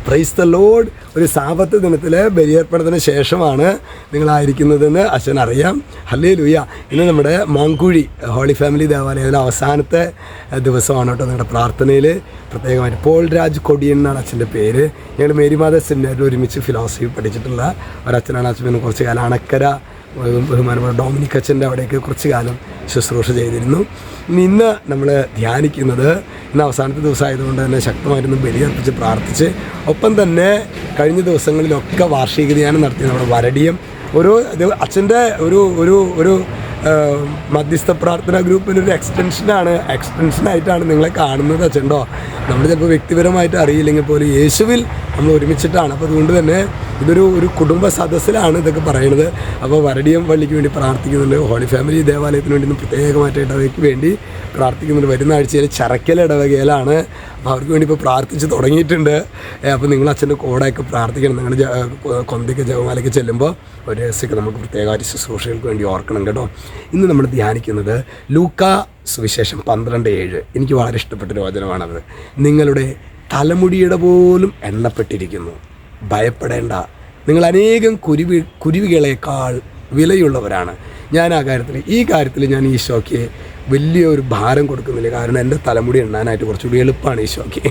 Praise the Lord. ഒരു Sabbath ദിനത്തിൽ ബലിയർപ്പണത്തിന് ശേഷമാണ് നിങ്ങളായിരിക്കുന്നതെന്ന് അച്ഛൻ അറിയാം. ഹല്ലേലൂയ. ഇന്ന് നമ്മുടെ മാങ്കുഴി ഹോളി ഫാമിലി ദേവാലയത്തിലെ അവസാനത്തെ ദിവസമാണ് കേട്ടോ. നിങ്ങളുടെ പ്രാർത്ഥനയിൽ പ്രത്യേകമായിട്ട് പോൾ രാജ് കൊടിയൻ എന്നാണ് അച്ഛൻ്റെ പേര്. ഞങ്ങൾ മേരിമാത സെമിനാരിൽ ഒരുമിച്ച് ഫിലോസഫി പഠിച്ചിട്ടുള്ള ഒരച്ഛനാണ്. അച്ഛൻ കുറച്ച് കാലം അണക്കര ബഹുമാനപ്പെട്ട ഡൊമിനിക് അച്ഛൻ്റെ അവിടേക്ക് കുറച്ച് കാലം ശുശ്രൂഷ ചെയ്തിരുന്നു. ഇന്ന് നമ്മൾ ധ്യാനിക്കുന്നത് ഇന്ന് അവസാനത്തെ ദിവസമായതുകൊണ്ട് തന്നെ ശക്തമായിരുന്നു ബലിയർപ്പിച്ച് പ്രാർത്ഥിച്ച്, ഒപ്പം തന്നെ കഴിഞ്ഞ ദിവസങ്ങളിലൊക്കെ വാർഷിക ധ്യാനം നടത്തി നമ്മുടെ വരടിയം ഒരു അച്ഛൻ്റെ ഒരു മധ്യസ്ഥ പ്രാർത്ഥനാ ഗ്രൂപ്പിനൊരു എക്സ്റ്റൻഷനായിട്ടാണ് നിങ്ങളെ കാണുന്നത് അച്ഛണ്ടോ. നമ്മൾ ചിലപ്പോൾ വ്യക്തിപരമായിട്ട് അറിയില്ലെങ്കിൽ പോലും യേശുവിൽ നമ്മൾ ഒരുമിച്ചിട്ടാണ്. അപ്പോൾ അതുകൊണ്ട് തന്നെ ഒരു കുടുംബ സദസ്സിലാണ് ഇതൊക്കെ പറയുന്നത്. അപ്പോൾ വരടിയം പള്ളിക്ക് വേണ്ടി പ്രാർത്ഥിക്കുന്നുണ്ട്, ഹോളി ഫാമിലി ദേവാലയത്തിന് വേണ്ടി പ്രത്യേകമായിട്ട് ഇടവയ്ക്ക് വേണ്ടി പ്രാർത്ഥിക്കുന്നുണ്ട്. വരുന്ന ആഴ്ചയിൽ ചറക്കൽ ഇടവകയിലാണ്. അപ്പോൾ അവർക്ക് വേണ്ടി ഇപ്പോൾ പ്രാർത്ഥിച്ച് തുടങ്ങിയിട്ടുണ്ട്. അപ്പോൾ നിങ്ങൾ അച്ഛൻ്റെ കൂടെയൊക്കെ പ്രാർത്ഥിക്കണം. നിങ്ങൾ കൊന്തയ്ക്ക് ജപമാലയ്ക്ക് ചെല്ലുമ്പോൾ ഒരു രഹസ്യമൊക്കെ നമുക്ക് പ്രത്യേകമായിട്ട് ശുശ്രൂഷകൾക്ക് വേണ്ടി ഓർക്കണം കേട്ടോ. ഇന്ന് നമ്മൾ ധ്യാനിക്കുന്നത് ലൂക്കാ സുവിശേഷം 12:7. എനിക്ക് വളരെ ഇഷ്ടപ്പെട്ടൊരു വചനമാണത്. നിങ്ങളുടെ തലമുടിയുടെ പോലും എണ്ണപ്പെട്ടിരിക്കുന്നു, ഭയപ്പെടേണ്ട, നിങ്ങൾ അനേകം കുരുവികളേക്കാൾ വിലയുള്ളവരാണ്. ഞാൻ ഈ കാര്യത്തിൽ ഞാൻ ഈശോയ്ക്ക് വലിയൊരു ഭാരം കൊടുക്കുന്നില്ല. കാരണം എൻ്റെ തലമുടി എണ്ണാനായിട്ട് കുറച്ചുകൂടി എളുപ്പമാണ് ഈശോയ്ക്ക്.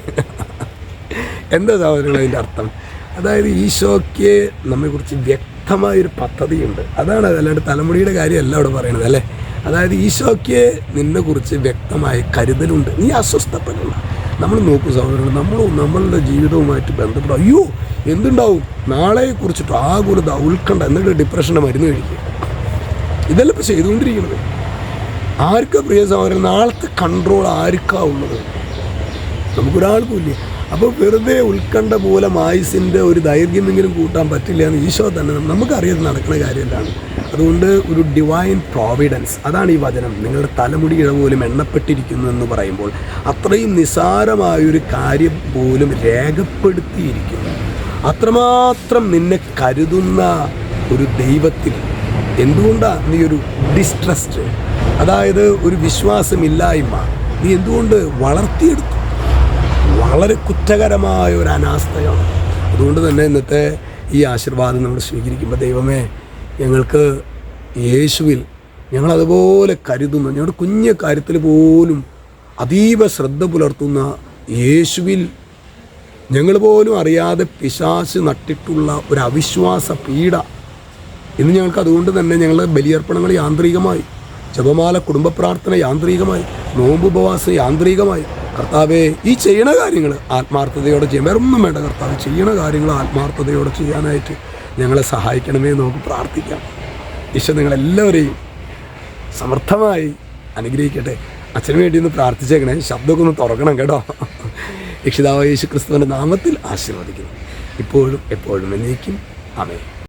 എന്താ സഹോദരങ്ങൾ അതിൻ്റെ അർത്ഥം? അതായത് ഈശോയ്ക്ക് നമ്മെക്കുറിച്ച് വ്യക്തമായൊരു പദ്ധതിയുണ്ട്. അതാണ്, അല്ലാണ്ട് തലമുടിയുടെ കാര്യമല്ല അവിടെ പറയണത് അല്ലേ. അതായത് ഈശോയ്ക്ക് നിന്നെക്കുറിച്ച് വ്യക്തമായ കരുതലുണ്ട്. നീ അസ്വസ്ഥപ്പെടണ്ട. നമ്മൾ നോക്കൂ സഹോദരങ്ങൾ, നമ്മളുടെ ജീവിതവുമായിട്ട് ബന്ധപ്പെട്ട അയ്യോ എന്തുണ്ടാവും നാളെക്കുറിച്ചിട്ട് ആകുലത, ഉത്കണ്ഠ, എന്നിട്ട് ഡിപ്രഷൻ്റെ മരുന്ന് കഴിക്കുക. ഇതെല്ലാം ഇപ്പോൾ ചെയ്തുകൊണ്ടിരിക്കുന്നത്. ആർക്കാ പ്രിയ സഹോദരൻ നാളത്തെ കൺട്രോൾ ആർക്കാ ഉള്ളത്? നമുക്കൊരാൾക്കും ഇല്ലേ. അപ്പോൾ വെറുതെ ഉത്കണ്ഠ മൂലം ആയുസിൻ്റെ ഒരു ദൈർഘ്യമെങ്കിലും കൂട്ടാൻ പറ്റില്ല എന്ന് ഈശോ തന്നെ നമുക്കറിയാതെ നടക്കുന്ന കാര്യമല്ലാണ്. അതുകൊണ്ട് ഒരു ഡിവൈൻ പ്രോവിഡൻസ്, അതാണ് ഈ വചനം. നിങ്ങളുടെ തലമുടി ഇഴ പോലും എണ്ണപ്പെട്ടിരിക്കുന്നു എന്ന് പറയുമ്പോൾ അത്രയും നിസാരമായൊരു കാര്യം പോലും രേഖപ്പെടുത്തിയിരിക്കുന്നു. അത്രമാത്രം നിന്നെ കരുതുന്ന ഒരു ദൈവത്തിൽ എന്തുകൊണ്ടാണ് നീ ഒരു ഡിസ്ട്രസ്റ്റ്, അതായത് ഒരു വിശ്വാസമില്ലായ്മ നീ എന്തുകൊണ്ട് വളർത്തിയെടുത്തു? വളരെ കുറ്റകരമായ ഒരു അനാസ്ഥയാണ്. അതുകൊണ്ട് തന്നെ ഇന്നത്തെ ഈ ആശീർവാദം നമ്മൾ സ്വീകരിക്കുമ്പോൾ ദൈവമേ, ഞങ്ങൾക്ക് യേശുവിൽ ഞങ്ങളതുപോലെ കരുതുന്ന, ഞങ്ങളുടെ കുഞ്ഞു കാര്യത്തിൽ പോലും അതീവ ശ്രദ്ധ പുലർത്തുന്ന യേശുവിൽ ഞങ്ങൾ പോലും അറിയാതെ പിശാച് നട്ടിട്ടുള്ള ഒരു അവിശ്വാസ പീഡ ഇന്ന് ഞങ്ങൾക്ക്, അതുകൊണ്ട് തന്നെ ഞങ്ങളുടെ ബലിയർപ്പണങ്ങൾ യാന്ത്രികമായി, ജപമാല കുടുംബ പ്രാർത്ഥന യാന്ത്രികമായി, നോമ്പ് ഉപവാസം യാന്ത്രികമായി. കർത്താവേ, ഈ ചെയ്യണ കാര്യങ്ങൾ ആത്മാർത്ഥതയോടെ ചെയ്യാൻ, വേറെ ഒന്നും വേണ്ട കർത്താവ്, ചെയ്യണ കാര്യങ്ങൾ ആത്മാർത്ഥതയോടെ ചെയ്യാനായിട്ട് ഞങ്ങളെ സഹായിക്കണമേ എന്ന് നമുക്ക് പ്രാർത്ഥിക്കാം. ഈശോ നിങ്ങളെല്ലാവരെയും സമർത്ഥമായി അനുഗ്രഹിക്കട്ടെ. അച്ഛന് വേണ്ടി ഒന്ന് പ്രാർത്ഥിച്ചേക്കണേ, ശബ്ദമൊക്കെ ഒന്ന് തുറക്കണം കേട്ടോ. രക്ഷിതാവായ യേശു ക്രിസ്തുവിൻ്റെ നാമത്തിൽ ആശീർവദിക്കുന്നു, ഇപ്പോഴും എപ്പോഴും എന്നേക്കും. ആമേൻ.